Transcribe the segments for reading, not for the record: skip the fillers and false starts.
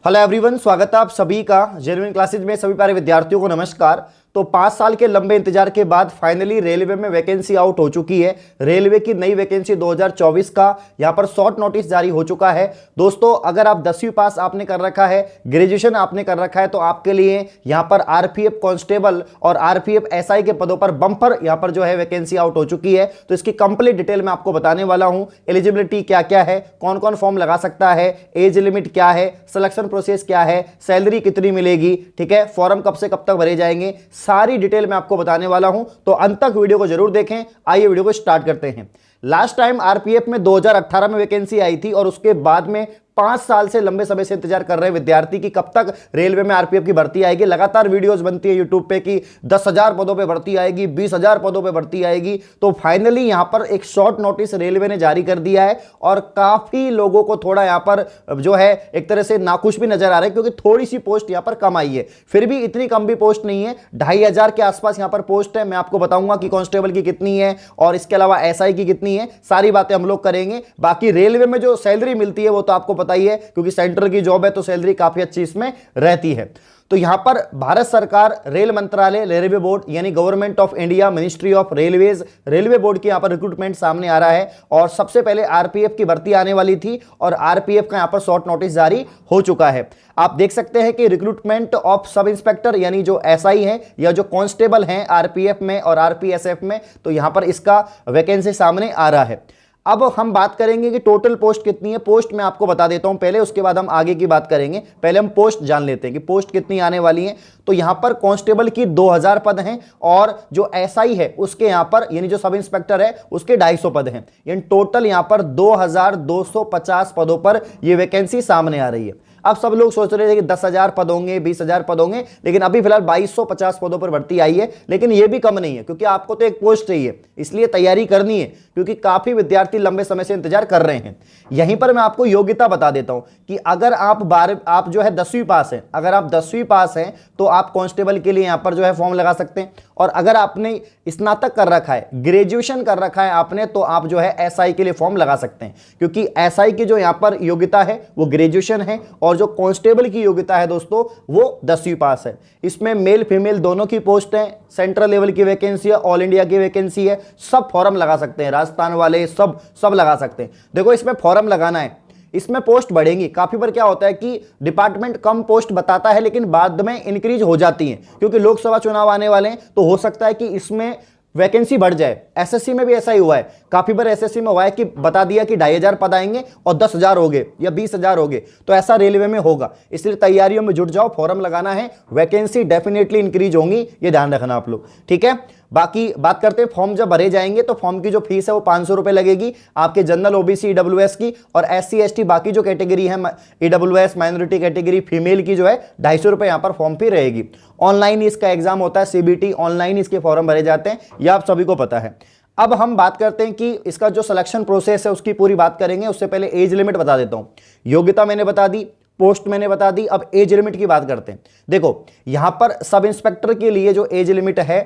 Hello everyone, स्वागत है आप सभी का जेन्युइन क्लासेज में। सभी प्यारे विद्यार्थियों को नमस्कार। तो 5 साल के लंबे इंतजार के बाद फाइनली रेलवे में वैकेंसी आउट हो चुकी है। रेलवे की नई वैकेंसी 2024 का यहां पर शॉर्ट नोटिस जारी हो चुका है। दोस्तों, अगर आप 10वीं पास आपने कर रखा है, ग्रेजुएशन आपने कर रखा है, तो आपके लिए यहां पर आरपीएफ कांस्टेबल और आरपीएफ एसआई के पदों पर बम्पर यहां पर जो है वैकेंसी आउट हो चुकी है। तो इसकी कंप्लीट डिटेल मैं आपको बताने वाला हूं। एलिजिबिलिटी क्या क्या है, कौन कौन फॉर्म लगा सकता है, एज लिमिट क्या है, सिलेक्शन प्रोसेस क्या है, सैलरी कितनी मिलेगी, ठीक है, फॉर्म कब से कब तक भरे जाएंगे, सारी डिटेल मैं आपको बताने वाला हूं। तो अंत तक वीडियो को जरूर देखें। आइए वीडियो को स्टार्ट करते हैं। लास्ट टाइम आरपीएफ में 2018 में वैकेंसी आई थी और उसके बाद में 5 साल से लंबे समय से इंतजार कर रहे विद्यार्थी की कब तक रेलवे में आरपीएफ की भर्ती आएगी। लगातार वीडियोस बनती है यूट्यूब पे कि 10,000 पदों पे भर्ती आएगी, 20,000 पदों पे भर्ती आएगी। तो फाइनली यहां पर एक शॉर्ट नोटिस रेलवे ने जारी कर दिया है और काफी लोगों को थोड़ा यहां पर जो है एक तरह से नाखुश भी नजर आ रहा है, क्योंकि थोड़ी सी पोस्ट यहां पर कम आई है। फिर भी इतनी कम भी पोस्ट नहीं है, 2,500 के आसपास यहां पर पोस्ट है। मैं आपको बताऊंगा कि कांस्टेबल की कितनी है और इसके अलावा एसआई की कितनी है, सारी बातें हम लोग करेंगे। बाकी रेलवे में जो सैलरी मिलती है वो तो आपको पता ही है, क्योंकि सेंटर की जॉब है तो सैलरी काफी अच्छी इसमें रहती है। तो यहां पर भारत सरकार रेल मंत्रालय, रेलवे बोर्ड यानी government of India, ministry of railways, railway board की यहां पर रिक्रूटमेंट सामने आ रहा है। और सबसे पहले आरपीएफ की भर्ती आने वाली थी और आरपीएफ का यहां पर शॉर्ट नोटिस जारी हो चुका है। आप देख सकते हैं कि रिक्रूटमेंट ऑफ सब इंस्पेक्टर यानी जो एसआई हैं या जो कांस्टेबल हैं आरपीएफ में और आरपीएसएफ में, तो यहां पर इसका वैकेंसी सामने आ रहा है। अब हम बात करेंगे कि टोटल पोस्ट कितनी है। पोस्ट मैं आपको बता देता हूं पहले, उसके बाद हम आगे की बात करेंगे। पहले हम पोस्ट जान लेते हैं कि पोस्ट कितनी आने वाली है। तो यहां पर कांस्टेबल की 2,000 पद हैं और जो एसआई है उसके यहां पर यानी जो सब इंस्पेक्टर है उसके 250 पद हैं। यानी टोटल यहां पर 2,250 पदों पर यह वैकेंसी सामने आ रही है। अब सब लोग सोच रहे थे कि 10,000 पद होंगे, 20,000 पद होंगे, लेकिन अभी फिलहाल 2,250 पदों पर भर्ती आई है। लेकिन यह भी कम नहीं है, क्योंकि आपको तो एक पोस्ट चाहिए, इसलिए तैयारी करनी है, क्योंकि काफी विद्यार्थी लंबे समय से इंतजार कर रहे हैं। यहीं पर मैं आपको योग्यता बता देता हूं कि अगर आप जो है 10वीं पास हैं, अगर आप 10वीं पास हैं तो आप कांस्टेबल के लिए यहां पर जो है फॉर्म लगा सकते हैं। और अगर आपने स्नातक कर रखा है, ग्रेजुएशन कर रखा है आपने, तो आप जो है एसआई के लिए फॉर्म लगा सकते हैं, क्योंकि एसआई की जो यहां पर योग्यता है वो ग्रेजुएशन है और जो कांस्टेबल की योग्यता है दोस्तों वो 10वीं पास है। इसमें मेल फीमेल दोनों की पोस्ट है, सेंट्रल लेवल की वैकेंसी है, ऑल इंडिया की वैकेंसी है। सब फॉर्म लगा सकते हैं, राजस्थान वाले सब लगा सकते हैं। देखो, इसमें फॉर्म लगाना है, इसमें पोस्ट बढ़ेंगी। काफी बार क्या होता है कि डिपार्टमेंट कम पोस्ट बताता है लेकिन बाद में इंक्रीज हो जाती है, क्योंकि लोकसभा चुनाव आने वाले हैं। तो हो सकता है कि इसमें वैकेंसी बढ़ जाए। एसएससी में भी ऐसा ही हुआ है, काफी बार एसएससी में हुआ है कि बता दिया कि 2,500 पद आएंगे और 10,000 हो गए या 20,000 हो गए। तो ऐसा रेलवे में होगा, इसलिए तैयारियों में जुट जाओ, फॉर्म लगाना है, वैकेंसी डेफिनेटली इंक्रीज होंगी, ये ध्यान रखना आप लोग, ठीक है। बाकी बात करते हैं, फॉर्म जब भरे जाएंगे तो फॉर्म की जो फीस है वो 500 रुपए लगेगी आपके जनरल, ओबीसी, ईडब्ल्यूएस की, और एससी एसटी बाकी जो कैटेगरी है, ईडब्ल्यूएस माइनॉरिटी कैटेगरी फीमेल की जो है 250 रुपए यहां पर फॉर्म फी रहेगी। ऑनलाइन इसका एग्जाम होता है, सीबीटी, ऑनलाइन इसके फॉर्म भरे जाते हैं, यह आप सभी को पता है। अब हम बात करते हैं कि इसका जो सिलेक्शन प्रोसेस है उसकी पूरी बात करेंगे। उससे पहले एज लिमिट बता देता हूं। योग्यता मैंने बता दी, पोस्ट मैंने बता दी, अब एज लिमिट की बात करते हैं। देखो, यहां पर सब इंस्पेक्टर के लिए जो एज लिमिट है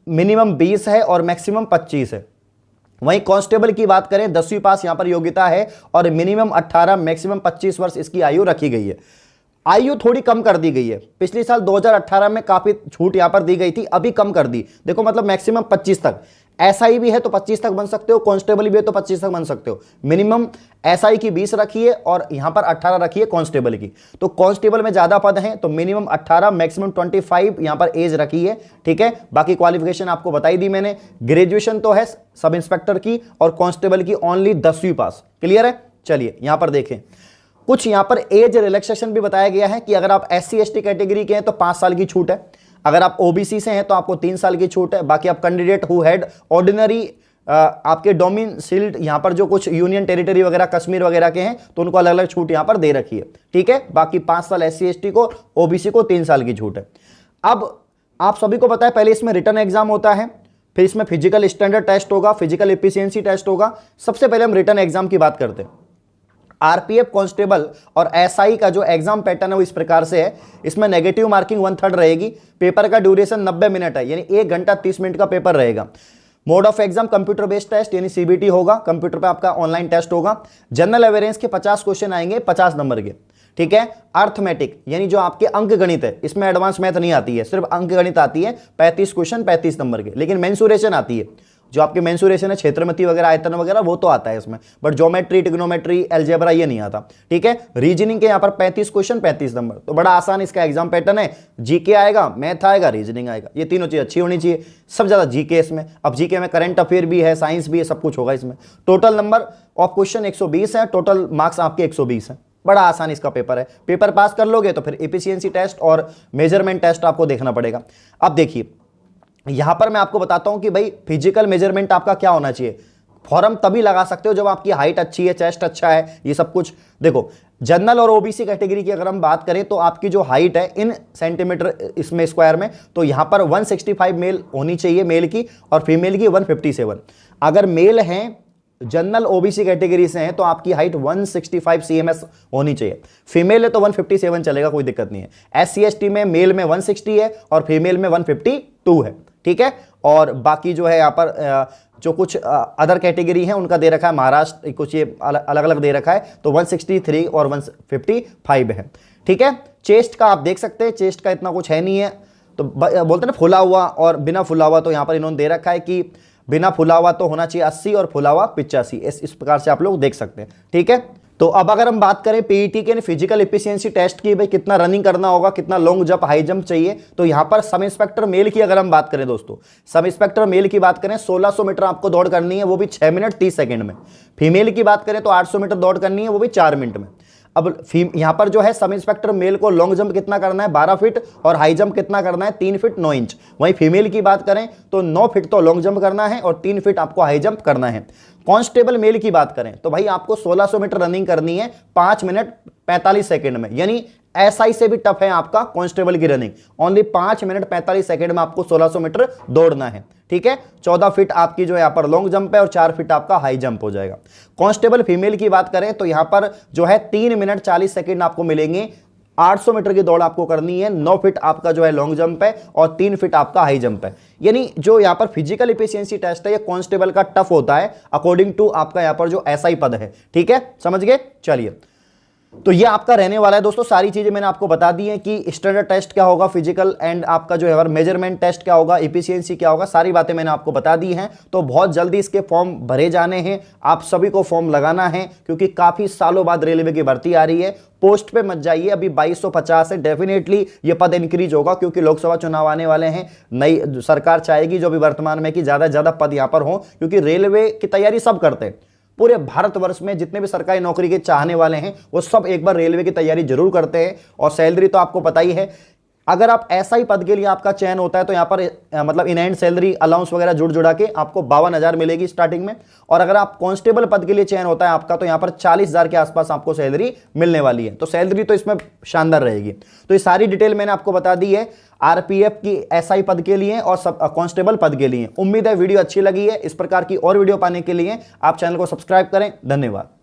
मिनिमम 20 है और मैक्सिमम 25 है। वहीं कांस्टेबल की बात करें, 10वीं पास यहां पर योग्यता है और मिनिमम 18 मैक्सिमम 25 वर्ष इसकी आयु रखी गई है। आयु थोड़ी कम कर दी गई है, पिछले साल 2018 में काफी छूट यहां पर दी गई थी, अभी कम कर दी। देखो, मतलब मैक्सिमम 25 तक। एसआई भी है तो 25 तक बन सकते हो, कांस्टेबल भी है तो 25 तक बन सकते हो। मिनिमम एसआई की 20 रखी है और यहां पर 18 रखी है कांस्टेबल की। तो कांस्टेबल में ज्यादा पद हैं तो मिनिमम 18 मैक्सिमम 25 यहां पर एज रखी है, ठीक है। बाकी क्वालिफिकेशन आपको बताई दी मैंने। ग्रेजुएशन तो है सब इंस्पेक्टर की और कांस्टेबल की ओनली 10वीं पास। क्लियर है। चलिए यहां पर देखें, कुछ यहां पर एज रिलैक्सेशन भी बताया गया है कि अगर आप एससी एसटी कैटेगरी के हैं तो 5 साल की छूट है, अगर आप ओबीसी से हैं तो आपको 3 साल की छूट है। बाकी आप कैंडिडेट हु हैड ऑर्डिनरी आपके डोमिसाइल्ड यहां पर जो कुछ यूनियन टेरिटरी वगैरह कश्मीर वगैरह के हैं तो उनको अलग अलग छूट यहां पर दे रखी है, ठीक है। बाकी 5 साल एससी एसटी को, ओबीसी को 3 साल की छूट है। अब आप सभी को पता है पहले इसमें रिटन एग्जाम होता है, फिर इसमें फिजिकल स्टैंडर्ड टेस्ट होगा, फिजिकल एफिशिएंसी टेस्ट होगा। सबसे पहले हम रिटन एग्जाम की बात करते हैं। आरपीएफ कांस्टेबल और एसआई का जो एग्जाम पैटर्न है वो इस प्रकार से है। इसमें नेगेटिव मार्किंग 1/3 रहेगी। पेपर का ड्यूरेशन 90 मिनट है, यानी 1 घंटा 30 मिनट का पेपर रहेगा। Mode of exam computer based test यानी सीबीटी होगा, कंप्यूटर पे आपका ऑनलाइन टेस्ट होगा। जनरल अवेयरेंस के 50 क्वेश्चन आएंगे 50 नंबर के, ठीक है। अर्थमेटिक यानी जो आपके अंक गणित है, इसमें एडवांस मैथ नहीं आती है, सिर्फ अंक गणित आती है, 35 क्वेश्चन 35 नंबर के। लेकिन मेंसुरेशन आती है, जो आपके मेंसुरेशन है, क्षेत्रमति वगैरह, आयतन वगैरह, वो तो आता है इसमें, बट ज्योमेट्री, ट्रिग्नोमेट्री, अलजेब्रा ये नहीं आता, ठीक है। रीजनिंग के यहाँ पर 35 क्वेश्चन 35 नंबर, तो बड़ा आसान इसका एग्जाम पैटर्न है। जीके आएगा, मैथ आएगा, रीजनिंग आएगा, ये तीनों चीज अच्छी होनी चाहिए। सब ज्यादा जीके इसमें, अब जीके में करंट अफेयर भी है, साइंस भी है, सब कुछ होगा इसमें। टोटल नंबर ऑफ क्वेश्चन 120 है, टोटल मार्क्स आपके 120 है। बड़ा आसान इसका पेपर है। पेपर पास कर लोगे तो फिर एफिशिएंसी टेस्ट और मेजरमेंट टेस्ट आपको देखना पड़ेगा। अब देखिए यहां पर मैं आपको बताता हूं कि भाई फिजिकल मेजरमेंट आपका क्या होना चाहिए। फॉर्म तभी लगा सकते हो जब आपकी हाइट अच्छी है, चेस्ट अच्छा है, ये सब कुछ। देखो जनरल और ओबीसी कैटेगरी की अगर हम बात करें तो आपकी जो हाइट है इन सेंटीमीटर इसमें स्क्वायर में, तो यहां पर 165 मेल होनी चाहिए मेल की, और फीमेल की 157। अगर मेल हैं जनरल ओबीसी कैटेगरी से हैं तो आपकी हाइट 165 cms होनी चाहिए। फीमेल है तो 157 चलेगा, कोई दिक्कत नहीं है। एससी एसटी में मेल में 160 है और फीमेल में 152 है, ठीक है। और बाकी जो है यहाँ पर जो कुछ अदर कैटेगरी है उनका दे रखा है, महाराष्ट्र कुछ ये अलग अलग दे रखा है, तो 163 और 155 है, ठीक है। चेस्ट का आप देख सकते हैं, चेस्ट का इतना कुछ है नहीं है, तो बोलते ना फुला हुआ और बिना फुला हुआ, तो यहाँ पर इन्होंने दे रखा है कि बिना फुला हुआ तो होना चाहिए 80 और फुला हुआ 85, इस प्रकार से आप लोग देख सकते हैं, ठीक है। तो अब अगर हम बात करें पीईटी के फिजिकल एफिशिएंसी टेस्ट की, भाई कितना रनिंग करना होगा, कितना लॉन्ग जंप, हाई जंप चाहिए, तो यहां पर सब इंस्पेक्टर मेल की अगर हम बात करें दोस्तों, सब इंस्पेक्टर मेल की बात करें 1600 मीटर आपको दौड़ करनी है, वो भी 6 मिनट 30 सेकंड में। फीमेल की बात करें तो 800 मीटर दौड़ करनी है, वो भी 4 मिनट में। अब यहां पर जो है सब इंस्पेक्टर मेल को लॉन्ग जंप कितना करना है 12 फीट, और हाई जंप कितना करना है 3 फीट 9 इंच। वहीं फीमेल की बात करें तो 9 फीट तो लॉन्ग जंप करना है और 3 फीट आपको हाई जंप करना है। कांस्टेबल मेल की बात करें तो भाई आपको 1600 मीटर रनिंग करनी है 5 मिनट 45 सेकंड में, यानी एसआई से भी टफ है आपका कांस्टेबल की रनिंग। ओनली 5 मिनट 45 सेकंड में आपको 1600 मीटर दौड़ना है, ठीक है। 14 फीट आपकी जो यहाँ पर लॉन्ग जंप है और 4 फीट आपका हाई जंप हो जाएगा। कांस्टेबल फीमेल की बात करें तो यहाँ पर जो है 3 मिनट 40 सेकंड आपको मिलेंगे। 800 मीटर की दौड़ आपको करनी है, 9 फीट आपका जो है लॉन्ग जंप है और 3 फीट आपका हाई जंप है। यानी जो यहाँ पर फिजिकल एफिशिएंसी टेस्ट है ये कांस्टेबल का टफ होता है अकॉर्डिंग टू आपका यहाँ पर जो एसआई पद है, ठीक है, समझ गए। चलिए तो ये आपका रहने वाला है दोस्तों, सारी चीजें मैंने आपको बता दी हैं कि स्टैंडर्ड टेस्ट क्या होगा, फिजिकल एंड आपका जो है मेजरमेंट टेस्ट क्या होगा, एफिशिएंसी क्या होगा, सारी बातें मैंने आपको बता दी हैं। तो बहुत जल्दी इसके फॉर्म भरे जाने हैं, आप सभी को फॉर्म लगाना है, क्योंकि काफी सालों बाद रेलवे की भर्ती आ रही है। पोस्ट पे मत जाइए, अभी 2250 है, डेफिनेटली ये पद इंक्रीज होगा क्योंकि लोकसभा चुनाव आने वाले हैं। नई सरकार चाहेगी जो भी वर्तमान में कि ज्यादा से ज्यादा पद यहां पर हो, क्योंकि रेलवे की तैयारी सब करते हैं। पूरे भारतवर्ष में जितने भी सरकारी नौकरी के चाहने वाले हैं वो सब एक बार रेलवे की तैयारी जरूर करते हैं। और सैलरी तो आपको पता ही है, अगर आप एसआई पद के लिए आपका चयन होता है तो यहाँ पर मतलब इन हैंड सैलरी अलाउंस वगैरह जुड़ के आपको 52,000 मिलेगी स्टार्टिंग में। और अगर आप कांस्टेबल पद के लिए चयन होता है आपका तो यहाँ पर 40,000 के आसपास आपको सैलरी मिलने वाली है। तो सैलरी तो इसमें शानदार रहेगी। तो ये सारी डिटेल मैंने आपको बता दी है आरपीएफ की एसआई पद के लिए और सब कांस्टेबल पद के लिए। उम्मीद है वीडियो अच्छी लगी है। इस प्रकार की और वीडियो पाने के लिए आप चैनल को सब्सक्राइब करें। धन्यवाद।